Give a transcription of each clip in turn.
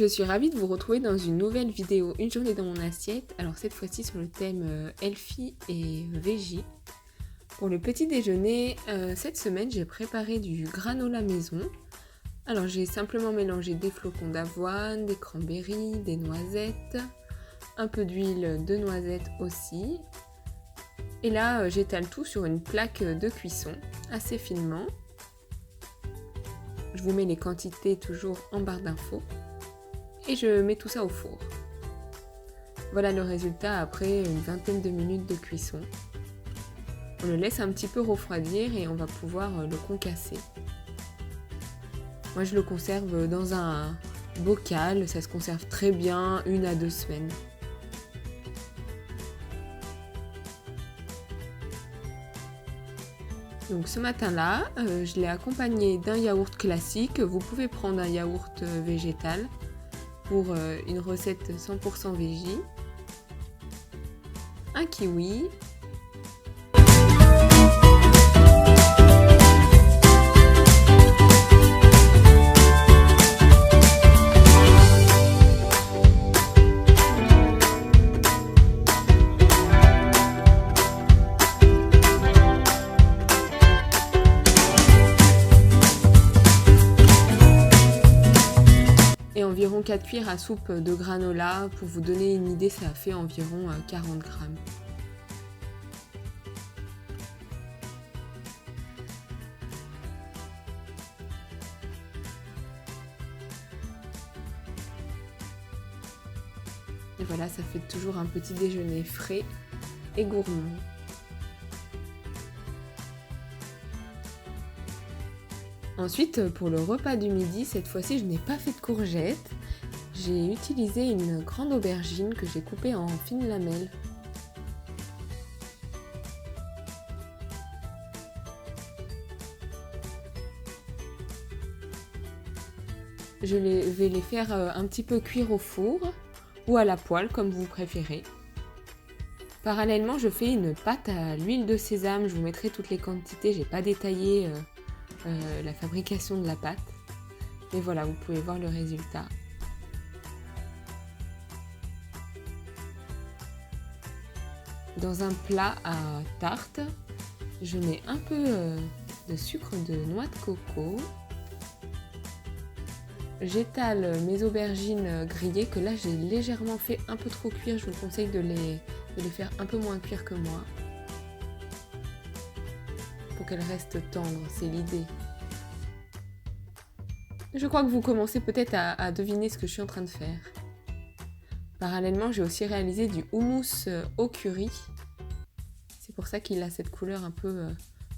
Je suis ravie de vous retrouver dans une nouvelle vidéo Une journée dans mon assiette. Alors cette fois-ci sur le thème healthy et veggie. Pour le petit déjeuner, cette semaine j'ai préparé du granola maison. Alors j'ai simplement mélangé des flocons d'avoine, des cranberries, des noisettes, un peu d'huile de noisette aussi. Et là j'étale tout sur une plaque de cuisson assez finement. Je vous mets les quantités toujours en barre d'infos. Et je mets tout ça au four. Voilà le résultat après une vingtaine de minutes de cuisson. On le laisse un petit peu refroidir et on va pouvoir le concasser. Moi je le conserve dans un bocal, ça se conserve très bien 1 à 2 semaines. Donc ce matin-là, je l'ai accompagné d'un yaourt classique. Vous pouvez prendre un yaourt végétal pour une recette 100% véggie, un kiwi, et environ 4 cuillères à soupe de granola. Pour vous donner une idée, ça fait environ 40 grammes. Et voilà, ça fait toujours un petit déjeuner frais et gourmand. Ensuite, pour le repas du midi, cette fois-ci, je n'ai pas fait de courgettes. J'ai utilisé une grande aubergine que j'ai coupée en fines lamelles. Je vais les faire un petit peu cuire au four ou à la poêle, comme vous préférez. Parallèlement, je fais une pâte à l'huile de sésame. Je vous mettrai toutes les quantités, j'ai pas détaillé la fabrication de la pâte. Mais voilà, vous pouvez voir le résultat. Dans un plat à tarte, je mets un peu de sucre de noix de coco. J'étale mes aubergines grillées que là j'ai légèrement fait un peu trop cuire. Je vous conseille de les faire un peu moins cuire que moi. Pour qu'elles restent tendres, c'est l'idée. Je crois que vous commencez peut-être à deviner ce que je suis en train de faire. Parallèlement, j'ai aussi réalisé du houmous au curry. C'est pour ça qu'il a cette couleur un peu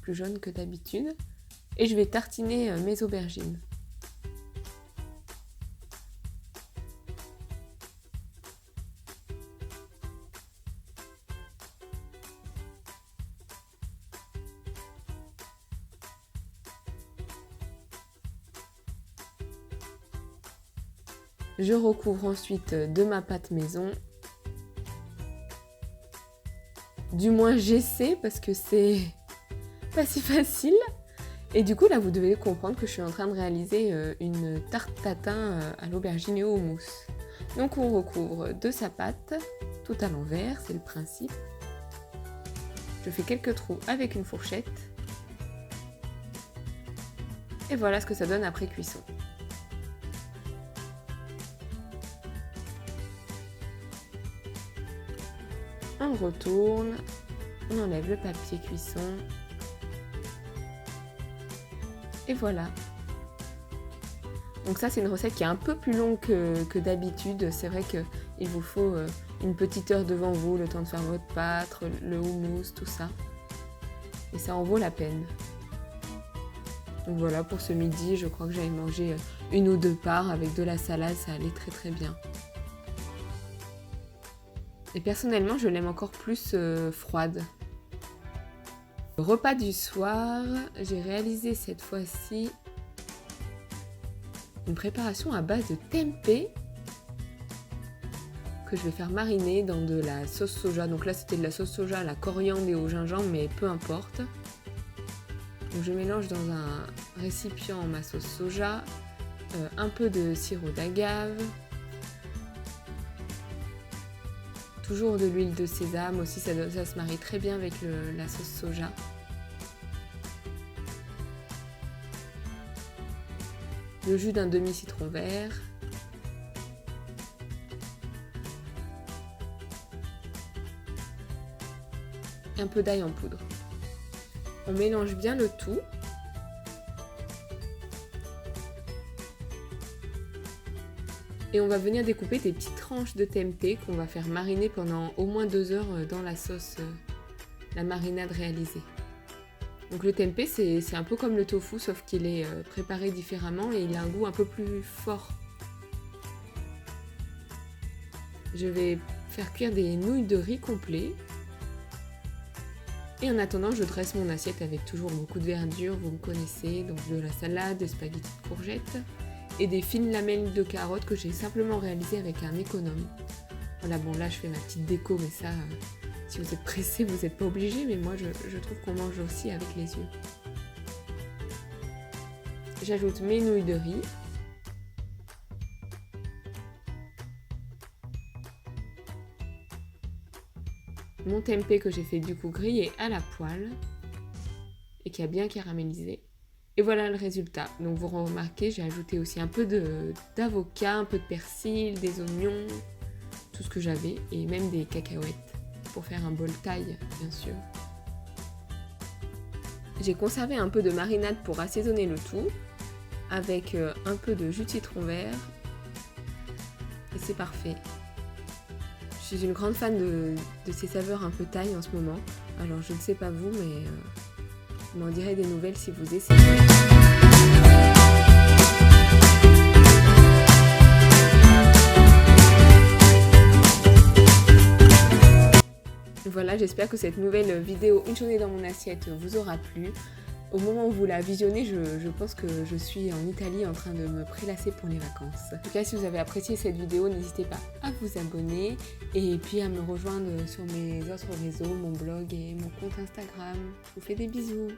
plus jaune que d'habitude. Et je vais tartiner mes aubergines. Je recouvre ensuite de ma pâte maison. Du moins j'essaie parce que c'est pas si facile. Et du coup là vous devez comprendre que je suis en train de réaliser une tarte tatin à l'aubergine et au houmous. Donc on recouvre de sa pâte tout à l'envers, c'est le principe. Je fais quelques trous avec une fourchette. Et voilà ce que ça donne après cuisson. On retourne, on enlève le papier cuisson. Et voilà. Donc ça c'est une recette qui est un peu plus longue que d'habitude. C'est vrai qu'il vous faut une petite heure devant vous, le temps de faire votre pâte, le houmous, tout ça. Et ça en vaut la peine. Donc voilà, pour ce midi, je crois que j'avais mangé 1 ou 2 parts avec de la salade, ça allait très très bien. Et personnellement, je l'aime encore plus froide. Le repas du soir, j'ai réalisé cette fois-ci une préparation à base de tempeh que je vais faire mariner dans de la sauce soja. Donc là, c'était de la sauce soja à la coriandre et au gingembre, mais peu importe. Donc je mélange dans un récipient ma sauce soja, un peu de sirop d'agave, Toujours de l'huile de sésame aussi, ça se marie très bien avec la sauce soja. Le jus d'un demi-citron vert. Un peu d'ail en poudre. On mélange bien le tout. Et on va venir découper des petites tranches de tempeh qu'on va faire mariner pendant au moins 2 heures dans la sauce, la marinade réalisée. Donc le tempeh c'est un peu comme le tofu sauf qu'il est préparé différemment et il a un goût un peu plus fort. Je vais faire cuire des nouilles de riz complet. Et en attendant, je dresse mon assiette avec toujours beaucoup de verdure, vous me connaissez, donc de la salade, des spaghettis de courgettes et des fines lamelles de carottes que j'ai simplement réalisées avec un économe. Voilà, bon là je fais ma petite déco, mais ça, si vous êtes pressé, vous n'êtes pas obligé, mais moi je trouve qu'on mange aussi avec les yeux. J'ajoute mes nouilles de riz. Mon tempeh que j'ai fait du coup griller à la poêle et qui a bien caramélisé. Et voilà le résultat. Donc vous remarquez, j'ai ajouté aussi un peu d'avocat, un peu de persil, des oignons, tout ce que j'avais et même des cacahuètes pour faire un bol thaï bien sûr. J'ai conservé un peu de marinade pour assaisonner le tout avec un peu de jus de citron vert et c'est parfait. Je suis une grande fan de ces saveurs un peu thaï en ce moment. Alors je ne sais pas vous, mais vous m'en direz des nouvelles si vous essayez. Voilà, j'espère que cette nouvelle vidéo Une journée dans mon assiette vous aura plu. Au moment où vous la visionnez, je pense que je suis en Italie en train de me prélasser pour les vacances. En tout cas, si vous avez apprécié cette vidéo, n'hésitez pas à vous abonner et puis à me rejoindre sur mes autres réseaux, mon blog et mon compte Instagram. Je vous fais des bisous.